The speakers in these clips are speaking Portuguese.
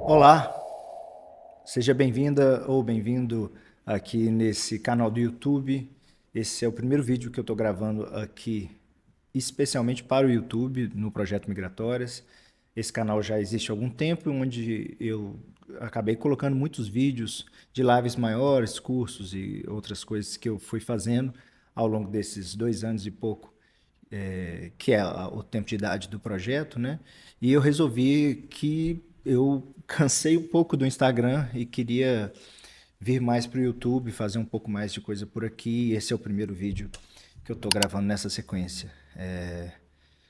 Olá, seja bem-vinda ou bem-vindo aqui nesse canal do YouTube. Esse é o primeiro vídeo que eu estou gravando aqui, especialmente para o YouTube, no Projeto Migratórias. Esse canal já existe há algum tempo, onde eu acabei colocando muitos vídeos de lives maiores, cursos e outras coisas que eu fui fazendo ao longo desses 2 anos e pouco, que é o tempo de idade do projeto, né? E eu resolvi que eu cansei um pouco do Instagram e queria vir mais para o YouTube, fazer um pouco mais de coisa por aqui. Esse é o primeiro vídeo que eu estou gravando nessa sequência.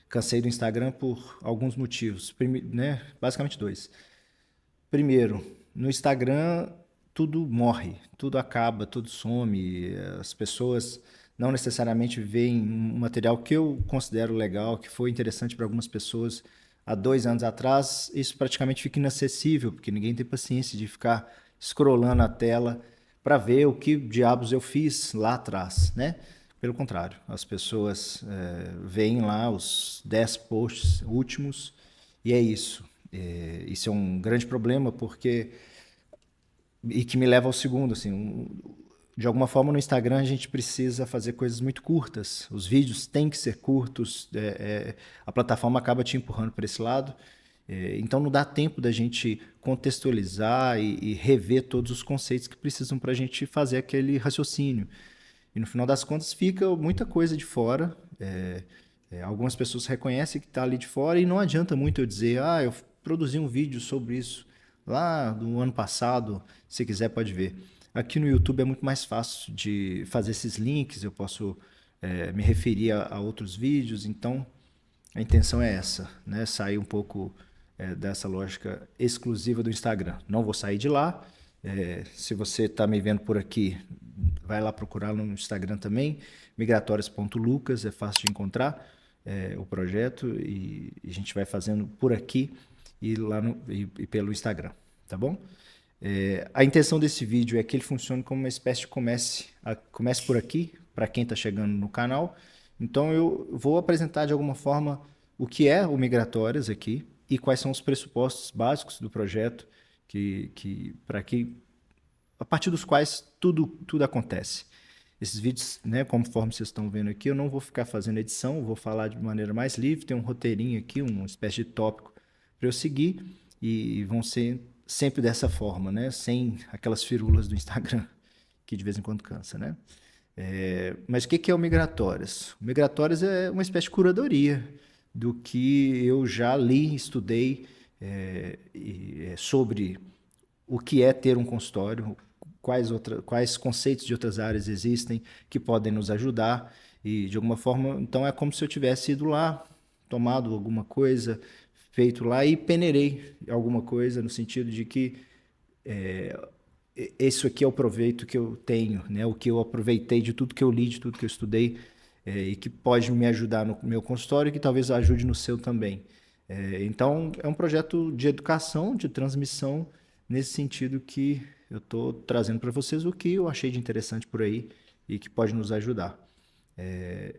Cansei do Instagram por alguns motivos, né? Basicamente dois. Primeiro, no Instagram tudo morre, tudo acaba, tudo some. As pessoas não necessariamente veem um material que eu considero legal, que foi interessante para algumas pessoas há 2 anos atrás. Isso praticamente fica inacessível, porque ninguém tem paciência de ficar scrollando a tela para ver o que diabos eu fiz lá atrás, né? Pelo contrário, as pessoas veem lá os 10 posts últimos e é isso. Isso é um grande problema porque e que me leva ao segundo, assim, de alguma forma no Instagram a gente precisa fazer coisas muito curtas. Os vídeos têm que ser curtos, a plataforma acaba te empurrando para esse lado. Então não dá tempo da gente contextualizar e rever todos os conceitos que precisam para a gente fazer aquele raciocínio. E no final das contas fica muita coisa de fora. Algumas pessoas reconhecem que está ali de fora e não adianta muito eu dizer, eu produzi um vídeo sobre isso lá do ano passado, se quiser pode ver. Aqui no YouTube é muito mais fácil de fazer esses links, eu posso me referir a outros vídeos, então a intenção é essa, né? Sair um pouco dessa lógica exclusiva do Instagram. Não vou sair de lá. Se você está me vendo por aqui, vai lá procurar no Instagram também, migratórias.lucas, é fácil de encontrar o projeto e a gente vai fazendo por aqui e lá e pelo Instagram, tá bom? A intenção desse vídeo é que ele funcione como uma espécie de comece por aqui, para quem está chegando no canal. Então eu vou apresentar de alguma forma o que é o Migratórias aqui e quais são os pressupostos básicos do projeto para que a partir dos quais tudo acontece. Esses vídeos, né, conforme vocês estão vendo aqui, eu não vou ficar fazendo edição, eu vou falar de maneira mais livre, tem um roteirinho aqui, uma espécie de tópico para eu seguir e vão ser sempre dessa forma, né, sem aquelas firulas do Instagram que de vez em quando cansa, né? Mas o que é o Migratórias? O Migratórias é uma espécie de curadoria do que eu já li, estudei sobre o que é ter um consultório, quais conceitos de outras áreas existem que podem nos ajudar e de alguma forma, então é como se eu tivesse ido lá, tomado alguma coisa, feito lá e peneirei alguma coisa no sentido de que isso aqui é o proveito que eu tenho, né? O que eu aproveitei de tudo que eu li, de tudo que eu estudei, e que pode me ajudar no meu consultório e que talvez ajude no seu também. Então, é um projeto de educação, de transmissão, nesse sentido que eu estou trazendo para vocês o que eu achei de interessante por aí e que pode nos ajudar.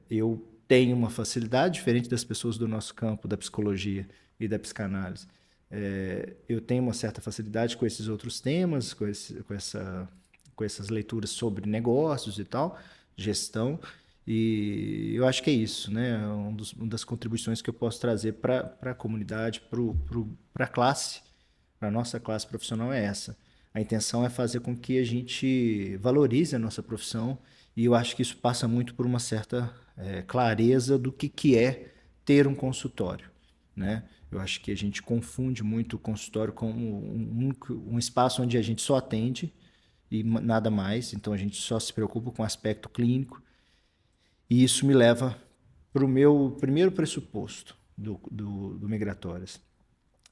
Eu tenho uma facilidade diferente das pessoas do nosso campo, da psicologia e da psicanálise. Eu tenho uma certa facilidade com esses outros temas, com essas leituras sobre negócios e tal, gestão, e eu acho que é isso, né? Uma das contribuições que eu posso trazer para a comunidade, para a classe, para a nossa classe profissional é essa. A intenção é fazer com que a gente valorize a nossa profissão e eu acho que isso passa muito por uma certa clareza do que é ter um consultório, né? Eu acho que a gente confunde muito o consultório como um espaço onde a gente só atende e nada mais, então a gente só se preocupa com o aspecto clínico e isso me leva para o meu primeiro pressuposto do Migratórias.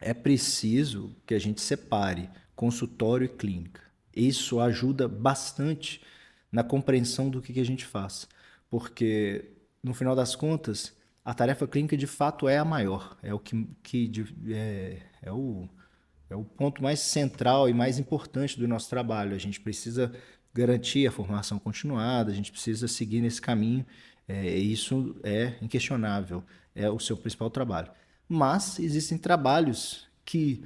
É preciso que a gente separe consultório e clínica. Isso ajuda bastante na compreensão do que a gente faz, porque no final das contas a tarefa clínica de fato é a maior, é o é o ponto mais central e mais importante do nosso trabalho. A gente precisa garantir a formação continuada, a gente precisa seguir nesse caminho, isso é inquestionável, é o seu principal trabalho. Mas existem trabalhos que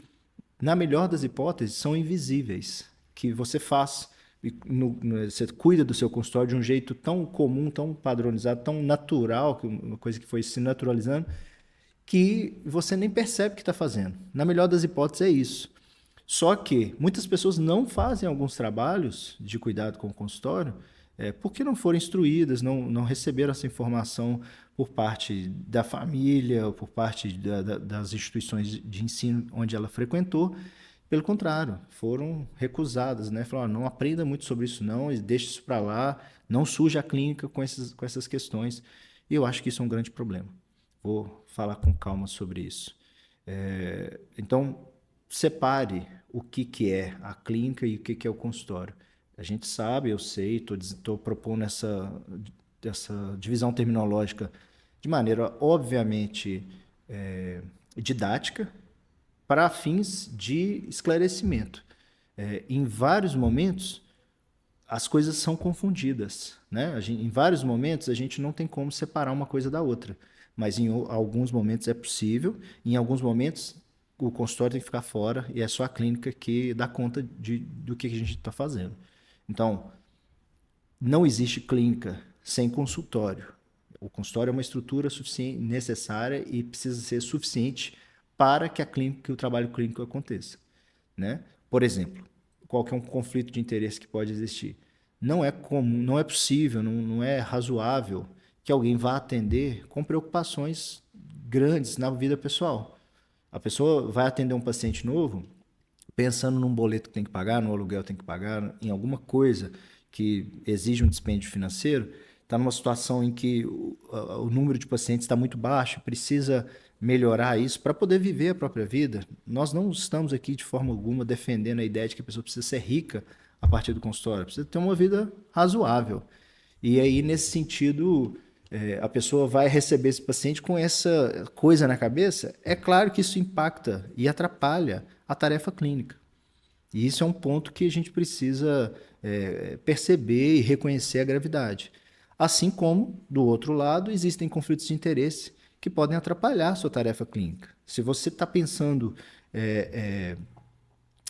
na melhor das hipóteses, são invisíveis, que você faz, você cuida do seu consultório de um jeito tão comum, tão padronizado, tão natural, uma coisa que foi se naturalizando, que você nem percebe que está fazendo. Na melhor das hipóteses é isso. Só que muitas pessoas não fazem alguns trabalhos de cuidado com o consultório porque não foram instruídas, não receberam essa informação por parte da família, ou por parte das instituições de ensino onde ela frequentou. Pelo contrário, foram recusadas, né? Falaram, não aprenda muito sobre isso não, deixe isso para lá, não suje a clínica com essas questões. E eu acho que isso é um grande problema. Vou falar com calma sobre isso. Então, separe o que é a clínica e o que é o consultório. A gente sabe, eu sei, estou propondo essa divisão terminológica de maneira, obviamente, didática, para fins de esclarecimento. Em vários momentos, as coisas são confundidas, né? Em vários momentos, a gente não tem como separar uma coisa da outra, mas em alguns momentos é possível, em alguns momentos o consultório tem que ficar fora e é só a clínica que dá conta do que a gente está fazendo. Então, não existe clínica sem consultório. O consultório é uma estrutura suficiente, necessária e precisa ser suficiente para que que o trabalho clínico aconteça, né? Por exemplo, qualquer um conflito de interesse que pode existir. Não é comum, não é possível, não é razoável que alguém vá atender com preocupações grandes na vida pessoal. A pessoa vai atender um paciente novo pensando num boleto que tem que pagar, no aluguel que tem que pagar, em alguma coisa que exige um dispêndio financeiro, está numa situação em que o número de pacientes está muito baixo, precisa melhorar isso para poder viver a própria vida. Nós não estamos aqui de forma alguma defendendo a ideia de que a pessoa precisa ser rica a partir do consultório, precisa ter uma vida razoável. E aí, nesse sentido, a pessoa vai receber esse paciente com essa coisa na cabeça. É claro que isso impacta e atrapalha a tarefa clínica. E isso é um ponto que a gente precisa perceber e reconhecer a gravidade. Assim como, do outro lado, existem conflitos de interesse que podem atrapalhar a sua tarefa clínica. Se você está pensando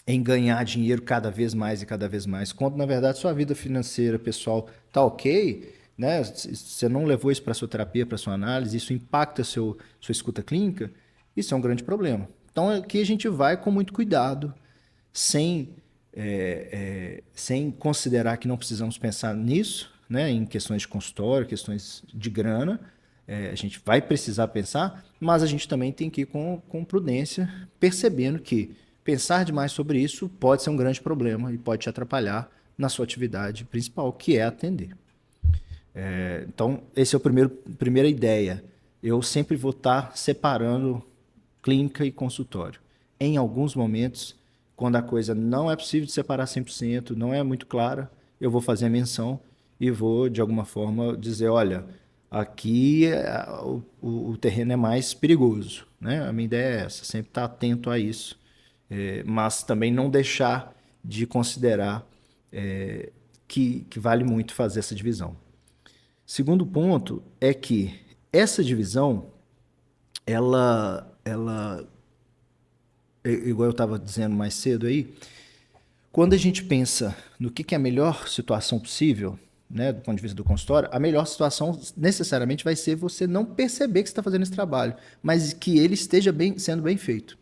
em ganhar dinheiro cada vez mais e cada vez mais, quando na verdade sua vida financeira pessoal está ok, né? Você não levou isso para a sua terapia, para a sua análise, isso impacta sua escuta clínica, isso é um grande problema. Então aqui a gente vai com muito cuidado, sem considerar que não precisamos pensar nisso, né? Em questões de consultório, questões de grana, a gente vai precisar pensar, mas a gente também tem que ir com prudência, percebendo que pensar demais sobre isso pode ser um grande problema e pode te atrapalhar na sua atividade principal, que é atender. Então, essa é a primeira ideia. Eu sempre vou estar separando clínica e consultório. Em alguns momentos, quando a coisa não é possível de separar 100%, não é muito clara, eu vou fazer a menção e vou, de alguma forma, dizer, olha, aqui o terreno é mais perigoso, né? A minha ideia é essa, sempre estar atento a isso, mas também não deixar de considerar que vale muito fazer essa divisão. Segundo ponto é que essa divisão, ela igual eu estava dizendo mais cedo aí, quando a gente pensa no que é a melhor situação possível, né, do ponto de vista do consultório, a melhor situação necessariamente vai ser você não perceber que você está fazendo esse trabalho, mas que ele esteja sendo bem feito.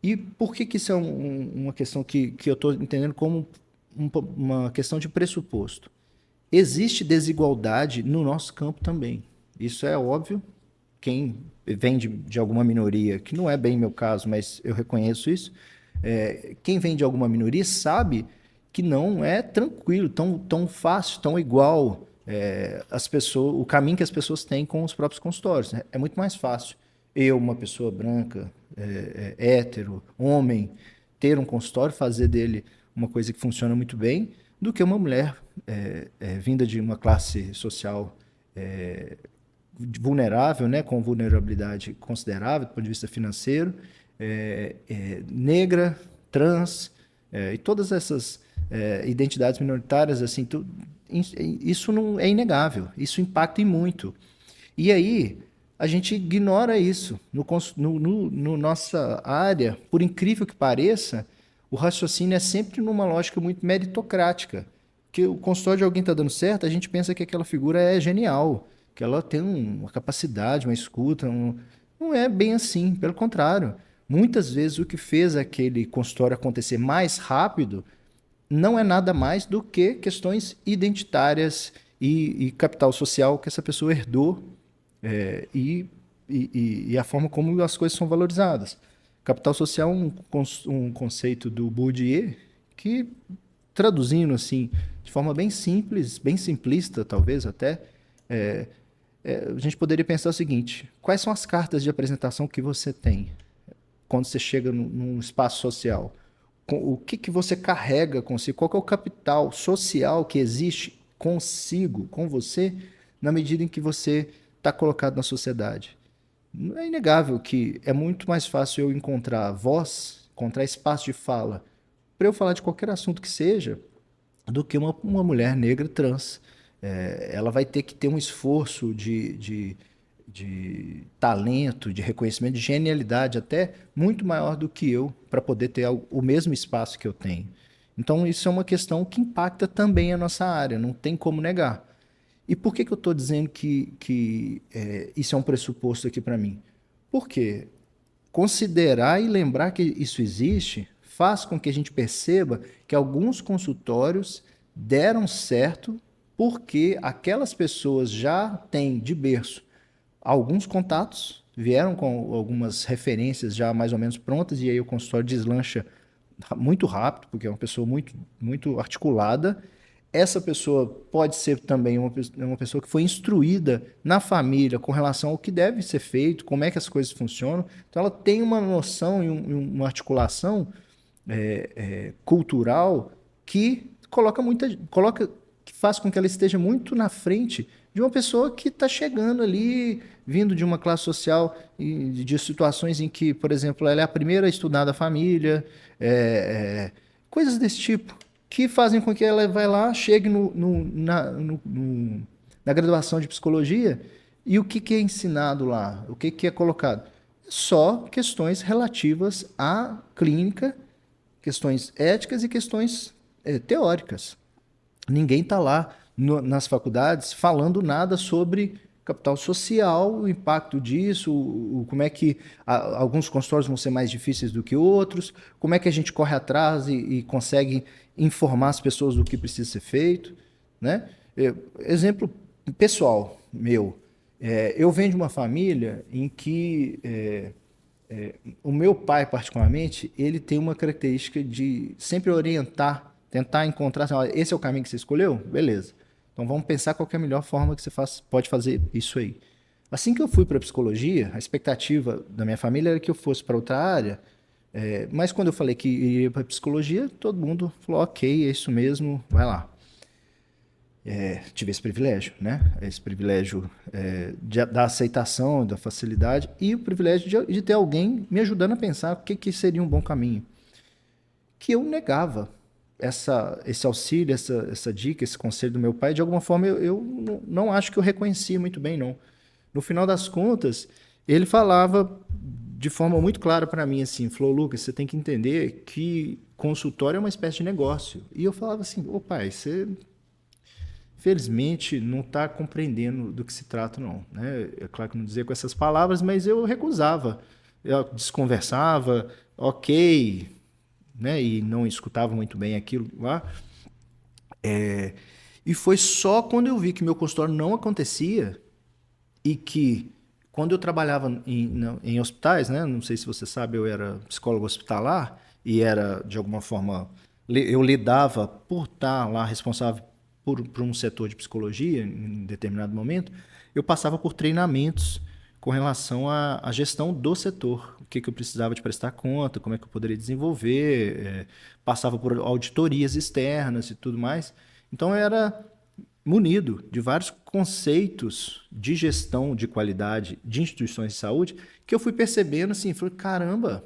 E por que isso é uma questão que eu estou entendendo como uma questão de pressuposto? Existe desigualdade no nosso campo também. Isso é óbvio. Quem vem de alguma minoria, que não é bem meu caso, mas eu reconheço isso, quem vem de alguma minoria sabe que não é tranquilo, tão fácil, tão igual o caminho que as pessoas têm com os próprios consultórios. Né? É muito mais fácil eu, uma pessoa branca, hétero, homem, ter um consultório, fazer dele uma coisa que funciona muito bem, do que uma mulher vinda de uma classe social vulnerável, né, com vulnerabilidade considerável do ponto de vista financeiro, negra, trans, e todas essas identidades minoritárias, assim, isso não é inegável, isso impacta em muito. E aí, a gente ignora isso. No nossa área, por incrível que pareça, o raciocínio é sempre numa lógica muito meritocrática. Que o consultório de alguém está dando certo, a gente pensa que aquela figura é genial, que ela tem uma capacidade, uma escuta. Não é bem assim, pelo contrário. Muitas vezes o que fez aquele consultório acontecer mais rápido não é nada mais do que questões identitárias e capital social que essa pessoa herdou é, e a forma como as coisas são valorizadas. Capital social é um conceito do Bourdieu que, traduzindo assim, de forma bem simples, bem simplista talvez até, a gente poderia pensar o seguinte: quais são as cartas de apresentação que você tem quando você chega num espaço social? O que você carrega consigo? Qual que é o capital social que existe consigo, com você, na medida em que você está colocado na sociedade? É inegável que é muito mais fácil eu encontrar voz, encontrar espaço de fala, para eu falar de qualquer assunto que seja, do que uma mulher negra trans. Ela vai ter que ter um esforço de talento, de reconhecimento, de genialidade até muito maior do que eu para poder ter o mesmo espaço que eu tenho. Então, isso é uma questão que impacta também a nossa área, não tem como negar. E por que eu estou dizendo que isso é um pressuposto aqui para mim? Porque considerar e lembrar que isso existe faz com que a gente perceba que alguns consultórios deram certo porque aquelas pessoas já têm de berço alguns contatos, vieram com algumas referências já mais ou menos prontas, e aí o consultório deslancha muito rápido, porque é uma pessoa muito articulada. Essa pessoa pode ser também uma pessoa que foi instruída na família com relação ao que deve ser feito, como é que as coisas funcionam. Então, ela tem uma noção e uma articulação cultural que que faz com que ela esteja muito na frente de uma pessoa que está chegando ali, vindo de uma classe social e de situações em que, por exemplo, ela é a primeira a estudar da família, coisas desse tipo, que fazem com que ela vai lá, chegue na graduação de psicologia e o que é ensinado lá? O que é colocado? Só questões relativas à clínica, questões éticas e questões teóricas. Ninguém está lá nas faculdades falando nada sobre capital social, o impacto disso, como é que alguns consultórios vão ser mais difíceis do que outros, como é que a gente corre atrás e consegue informar as pessoas do que precisa ser feito. Né? Exemplo pessoal meu, eu venho de uma família em que o meu pai, particularmente, ele tem uma característica de sempre orientar, tentar encontrar, assim, olha, esse é o caminho que você escolheu? Beleza. Então vamos pensar qual é a melhor forma que você pode fazer isso aí. Assim que eu fui para a psicologia, a expectativa da minha família era que eu fosse para outra área, mas quando eu falei que iria para a psicologia, todo mundo falou, ok, é isso mesmo, vai lá. Tive esse privilégio, né? Esse privilégio da aceitação, da facilidade e o privilégio de ter alguém me ajudando a pensar o que seria um bom caminho. Que eu negava esse auxílio, essa dica, esse conselho do meu pai. De alguma forma, eu não acho que eu reconhecia muito bem, não. No final das contas, ele falava de forma muito clara para mim, assim, falou, Lucas, você tem que entender que consultório é uma espécie de negócio. E eu falava assim, ô pai, você... Felizmente, não está compreendendo do que se trata, não. Né? É claro que não dizia com essas palavras, mas eu recusava. Eu desconversava, ok, né? E não escutava muito bem aquilo lá. E foi só quando eu vi que meu consultório não acontecia e que, quando eu trabalhava em hospitais, né? Não sei se você sabe, eu era psicólogo hospitalar e era, de alguma forma, eu lidava por estar lá responsável por um setor de psicologia em determinado momento, eu passava por treinamentos com relação à gestão do setor, o que eu precisava de prestar conta, como é que eu poderia desenvolver, passava por auditorias externas e tudo mais. Então, eu era munido de vários conceitos de gestão de qualidade de instituições de saúde que eu fui percebendo assim, falei, caramba,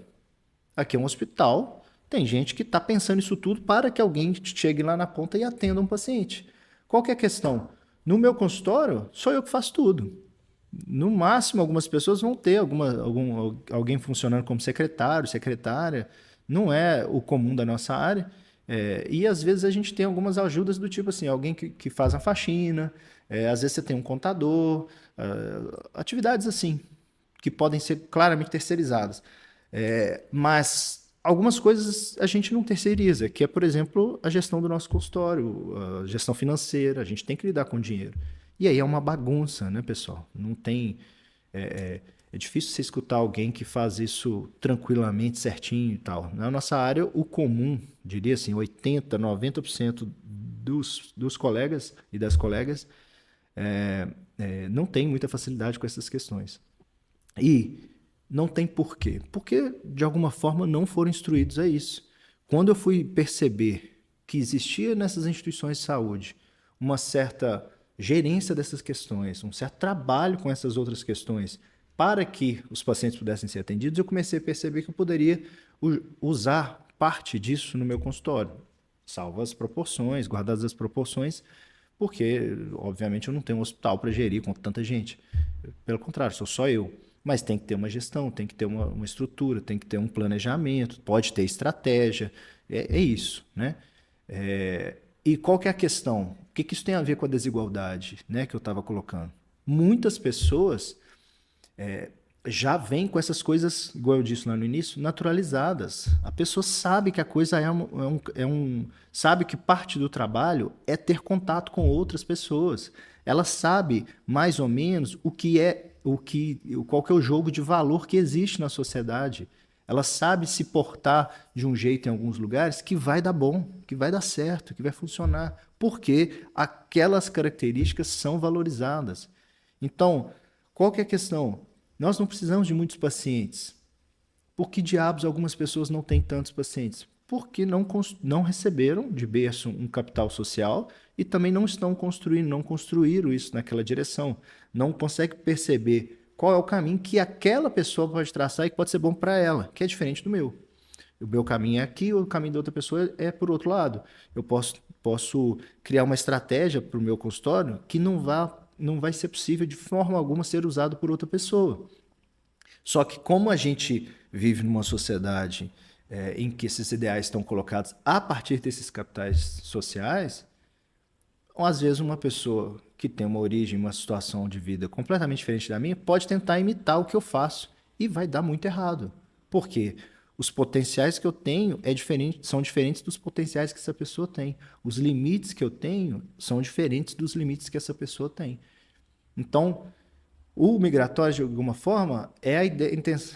aqui é um hospital, tem gente que está pensando isso tudo para que alguém chegue lá na ponta e atenda um paciente. Qual que é a questão? No meu consultório, sou eu que faço tudo. No máximo, algumas pessoas vão ter alguém funcionando como secretário, secretária. Não é o comum da nossa área. E às vezes a gente tem algumas ajudas do tipo assim, alguém que faz a faxina, às vezes você tem um contador, atividades assim, que podem ser claramente terceirizadas. Mas algumas coisas a gente não terceiriza, que é, por exemplo, a gestão do nosso consultório, a gestão financeira, a gente tem que lidar com dinheiro. E aí é uma bagunça, né, pessoal? Não tem. É difícil você escutar alguém que faz isso tranquilamente, certinho e tal. Na nossa área, o comum, diria assim, 80, 90% dos colegas e das colegas não tem muita facilidade com essas questões. E não tem porquê. Porque, de alguma forma, não foram instruídos a isso. Quando eu fui perceber que existia nessas instituições de saúde uma certa gerência dessas questões, um certo trabalho com essas outras questões, para que os pacientes pudessem ser atendidos, eu comecei a perceber que eu poderia usar parte disso no meu consultório, salvo as proporções, guardadas as proporções, porque, obviamente, eu não tenho um hospital para gerir com tanta gente. Pelo contrário, sou só eu. Mas tem que ter uma gestão, tem que ter uma estrutura, tem que ter um planejamento, pode ter estratégia. É isso, né? E qual que é a questão? O que isso tem a ver com a desigualdade, né, que eu estava colocando? Muitas pessoas já vêm com essas coisas, igual eu disse lá no início, naturalizadas. A pessoa sabe que a coisa sabe que parte do trabalho é ter contato com outras pessoas. Ela sabe mais ou menos qual que é o jogo de valor que existe na sociedade. Ela sabe se portar de um jeito em alguns lugares que vai dar bom, que vai dar certo, que vai funcionar, porque aquelas características são valorizadas. Então, qual que é a questão? Nós não precisamos de muitos pacientes. Por que diabos algumas pessoas não têm tantos pacientes? Porque não receberam de berço um capital social e também não estão construindo, não construíram isso naquela direção. Não conseguem perceber qual é o caminho que aquela pessoa pode traçar e que pode ser bom para ela, que é diferente do meu. O meu caminho é aqui, o caminho da outra pessoa é por outro lado. Eu posso criar uma estratégia para o meu consultório que não vai ser possível de forma alguma ser usado por outra pessoa. Só que como a gente vive numa sociedade em que esses ideais estão colocados a partir desses capitais sociais, às vezes uma pessoa que tem uma origem, uma situação de vida completamente diferente da minha, pode tentar imitar o que eu faço e vai dar muito errado. Por quê? Os potenciais que eu tenho são diferentes dos potenciais que essa pessoa tem. Os limites que eu tenho são diferentes dos limites que essa pessoa tem. Então, o migratório, de alguma forma,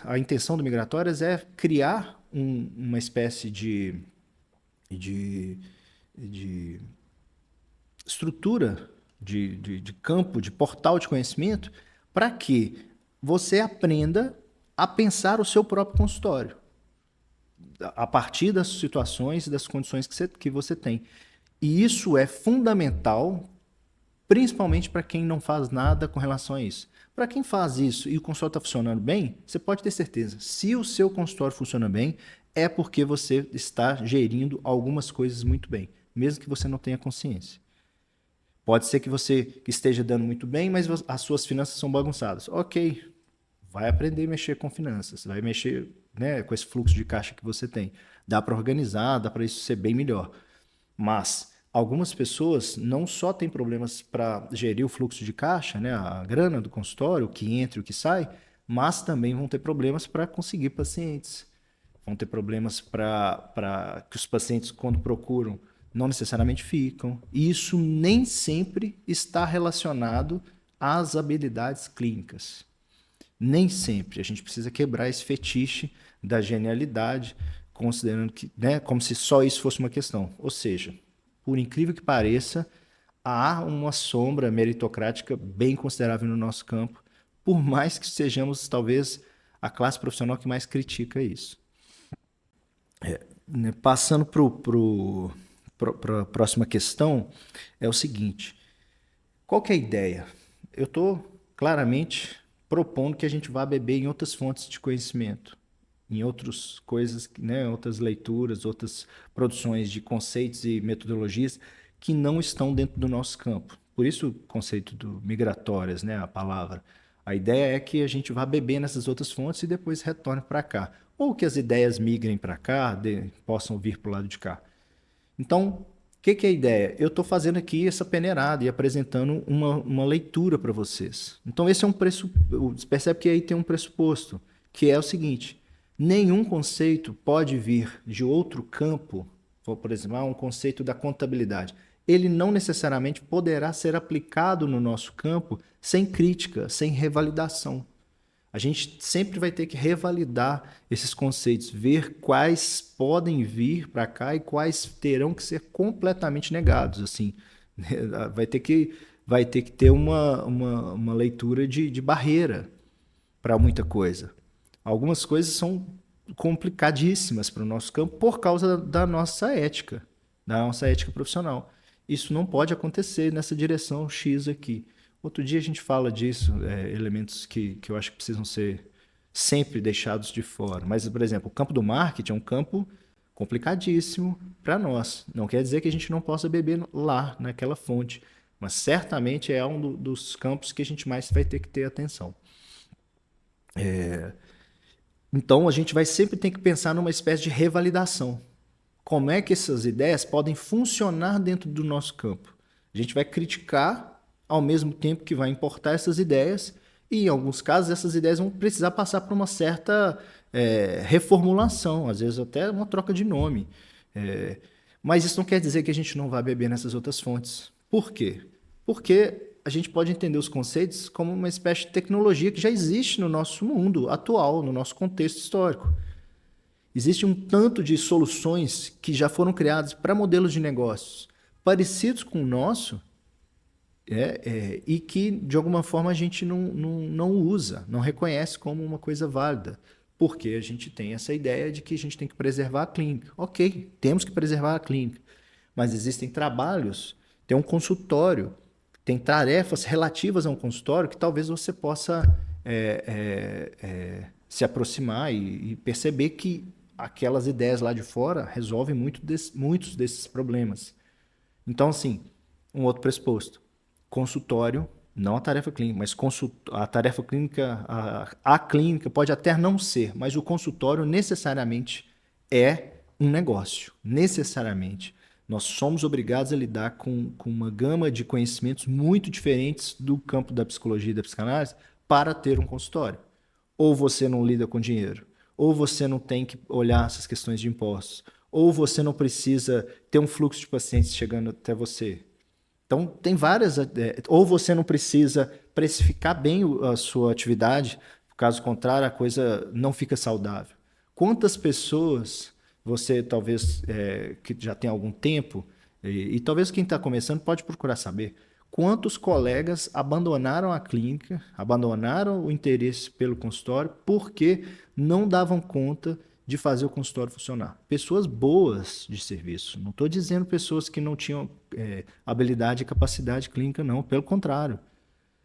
a intenção do migratórias é criar uma espécie de estrutura, de campo, de portal de conhecimento, para que você aprenda a pensar o seu próprio consultório, a partir das situações e das condições que você tem. E isso é fundamental, principalmente para quem não faz nada com relação a isso. Para quem faz isso e o consultório está funcionando bem, você pode ter certeza, se o seu consultório funciona bem, é porque você está gerindo algumas coisas muito bem, mesmo que você não tenha consciência. Pode ser que você esteja dando muito bem, mas as suas finanças são bagunçadas. Ok, vai aprender a mexer com finanças, vai mexer, né, com esse fluxo de caixa que você tem. Dá para organizar, dá para isso ser bem melhor. Mas algumas pessoas não só têm problemas para gerir o fluxo de caixa, né, a grana do consultório, o que entra e o que sai, mas também vão ter problemas para conseguir pacientes. Vão ter problemas para que os pacientes, quando procuram, não necessariamente ficam. E isso nem sempre está relacionado às habilidades clínicas. Nem sempre. A gente precisa quebrar esse fetiche da genialidade, considerando que, né, como se só isso fosse uma questão. Ou seja, por incrível que pareça, há uma sombra meritocrática bem considerável no nosso campo, por mais que sejamos, talvez, a classe profissional que mais critica isso. Né, passando para a próxima questão, é o seguinte: qual que é a ideia? Eu estou claramente propondo que a gente vá beber em outras fontes de conhecimento, em outras coisas, né, outras leituras, outras produções de conceitos e metodologias que não estão dentro do nosso campo. Por isso o conceito do migratórias, né, a palavra. A ideia é que a gente vá beber nessas outras fontes e depois retorne para cá. Ou que as ideias migrem para cá, possam vir para o lado de cá. Então, o que é a ideia? Eu estou fazendo aqui essa peneirada e apresentando uma leitura para vocês. Então, esse é um pressuposto. Você percebe que aí tem um pressuposto, que é o seguinte: nenhum conceito pode vir de outro campo, por exemplo, um conceito da contabilidade. Ele não necessariamente poderá ser aplicado no nosso campo sem crítica, sem revalidação. A gente sempre vai ter que revalidar esses conceitos, ver quais podem vir para cá e quais terão que ser completamente negados. Assim, vai ter que ter uma leitura de barreira para muita coisa. Algumas coisas são complicadíssimas para o nosso campo por causa da nossa ética profissional. Isso não pode acontecer nessa direção X aqui. Outro dia a gente fala disso, elementos que eu acho que precisam ser sempre deixados de fora. Mas, por exemplo, o campo do marketing é um campo complicadíssimo para nós. Não quer dizer que a gente não possa beber lá, naquela fonte. Mas certamente é um dos campos que a gente mais vai ter que ter atenção. Então, a gente vai sempre ter que pensar numa espécie de revalidação. Como é que essas ideias podem funcionar dentro do nosso campo? A gente vai criticar ao mesmo tempo que vai importar essas ideias, e em alguns casos essas ideias vão precisar passar por uma certa reformulação, às vezes até uma troca de nome. Mas isso não quer dizer que a gente não vai beber nessas outras fontes. Por quê? Porque a gente pode entender os conceitos como uma espécie de tecnologia que já existe no nosso mundo atual, no nosso contexto histórico. Existe um tanto de soluções que já foram criadas para modelos de negócios parecidos com o nosso, e que, de alguma forma, a gente não usa, não reconhece como uma coisa válida, porque a gente tem essa ideia de que a gente tem que preservar a clínica. Ok, temos que preservar a clínica, mas existem trabalhos, tem um consultório, tem tarefas relativas a um consultório que talvez você possa se aproximar e perceber que aquelas ideias lá de fora resolvem muitos desses problemas. Então, assim, um outro pressuposto. Consultório, não a tarefa clínica, mas a tarefa clínica, a clínica pode até não ser, mas o consultório necessariamente é um negócio. Necessariamente. Nós somos obrigados a lidar com uma gama de conhecimentos muito diferentes do campo da psicologia e da psicanálise para ter um consultório. Ou você não lida com dinheiro, ou você não tem que olhar essas questões de impostos, ou você não precisa ter um fluxo de pacientes chegando até você. Então, tem várias. Ou você não precisa precificar bem a sua atividade, caso contrário, a coisa não fica saudável. Quantas pessoas você, talvez, que já tem algum tempo, e talvez quem está começando pode procurar saber, quantos colegas abandonaram a clínica, abandonaram o interesse pelo consultório, porque não davam conta de fazer o consultório funcionar. Pessoas boas de serviço. Não estou dizendo pessoas que não tinham habilidade e capacidade clínica, não. Pelo contrário.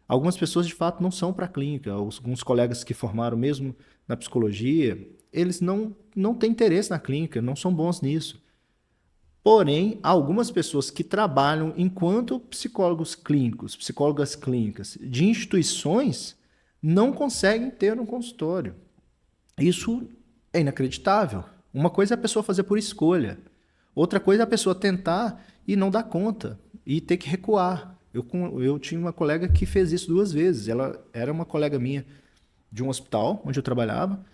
Algumas pessoas, de fato, não são para a clínica. Alguns colegas que formaram mesmo na psicologia, eles não têm interesse na clínica, não são bons nisso. Porém, algumas pessoas que trabalham enquanto psicólogos clínicos, psicólogas clínicas de instituições, não conseguem ter um consultório. Isso é inacreditável. Uma coisa é a pessoa fazer por escolha. Outra coisa é a pessoa tentar e não dar conta e ter que recuar. Eu tinha uma colega que fez isso 2 vezes. Ela era uma colega minha de um hospital onde eu trabalhava.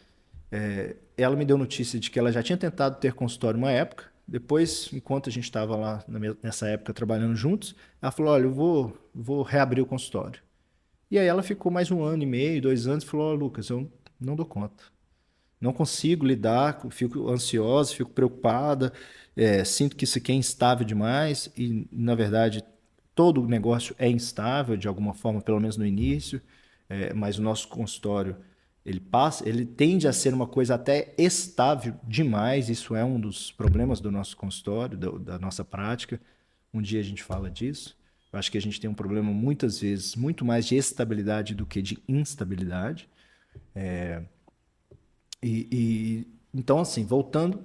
Ela me deu notícia de que ela já tinha tentado ter consultório uma época. Depois, enquanto a gente estava lá nessa época trabalhando juntos, ela falou, olha, eu vou reabrir o consultório. E aí ela ficou mais 1 ano e meio, 2 anos, e falou, olha, Lucas, eu não dou conta. Não consigo lidar, fico ansiosa, fico preocupada, sinto que isso aqui é instável demais e, na verdade, todo negócio é instável de alguma forma, pelo menos no início, mas o nosso consultório ele tende a ser uma coisa até estável demais, isso é um dos problemas do nosso consultório, da nossa prática. Um dia a gente fala disso. Eu acho que a gente tem um problema muitas vezes muito mais de estabilidade do que de instabilidade. Então, assim, voltando,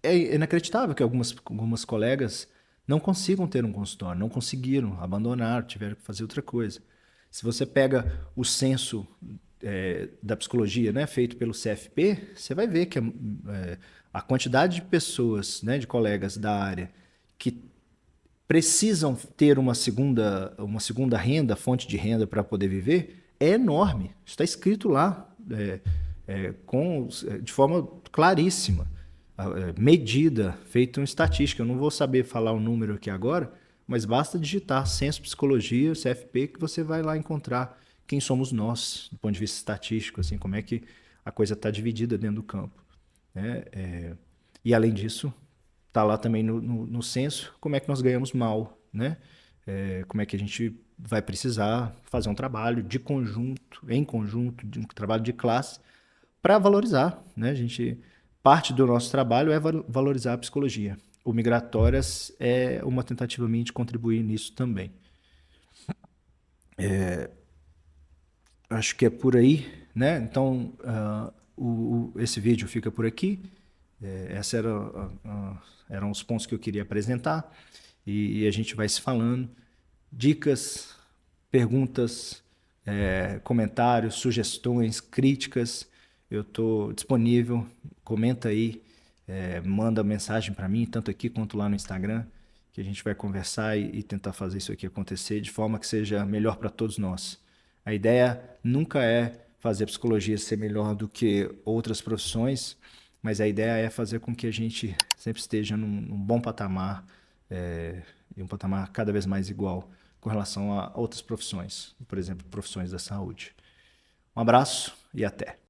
é inacreditável que algumas colegas não consigam ter um consultório, não conseguiram, abandonaram, tiveram que fazer outra coisa. Se você pega o censo da psicologia, né, feito pelo CFP, você vai ver que a quantidade de pessoas, né, de colegas da área que precisam ter uma segunda renda, fonte de renda para poder viver, é enorme. Está escrito lá de forma claríssima, medida, feita uma estatística. Eu não vou saber falar o número aqui agora, mas basta digitar Censo Psicologia, CFP, que você vai lá encontrar quem somos nós, do ponto de vista estatístico, assim, como é que a coisa está dividida dentro do campo. Né? E além disso, está lá também no censo como é que nós ganhamos mal, né? Como é que a gente vai precisar fazer um trabalho de conjunto, em conjunto, um trabalho de classe, para valorizar, né? Parte do nosso trabalho é valorizar a psicologia. O Migratórias é uma tentativa minha de contribuir nisso também. Acho que é por aí, né? Então, esse vídeo fica por aqui. Esses eram os pontos que eu queria apresentar e a gente vai se falando. Dicas, perguntas, comentários, sugestões, críticas, eu estou disponível. Comenta aí, manda mensagem para mim, tanto aqui quanto lá no Instagram, que a gente vai conversar e tentar fazer isso aqui acontecer de forma que seja melhor para todos nós. A ideia nunca é fazer a psicologia ser melhor do que outras profissões, mas a ideia é fazer com que a gente sempre esteja num bom patamar, e um patamar cada vez mais igual com relação a outras profissões, por exemplo, profissões da saúde. Um abraço e até!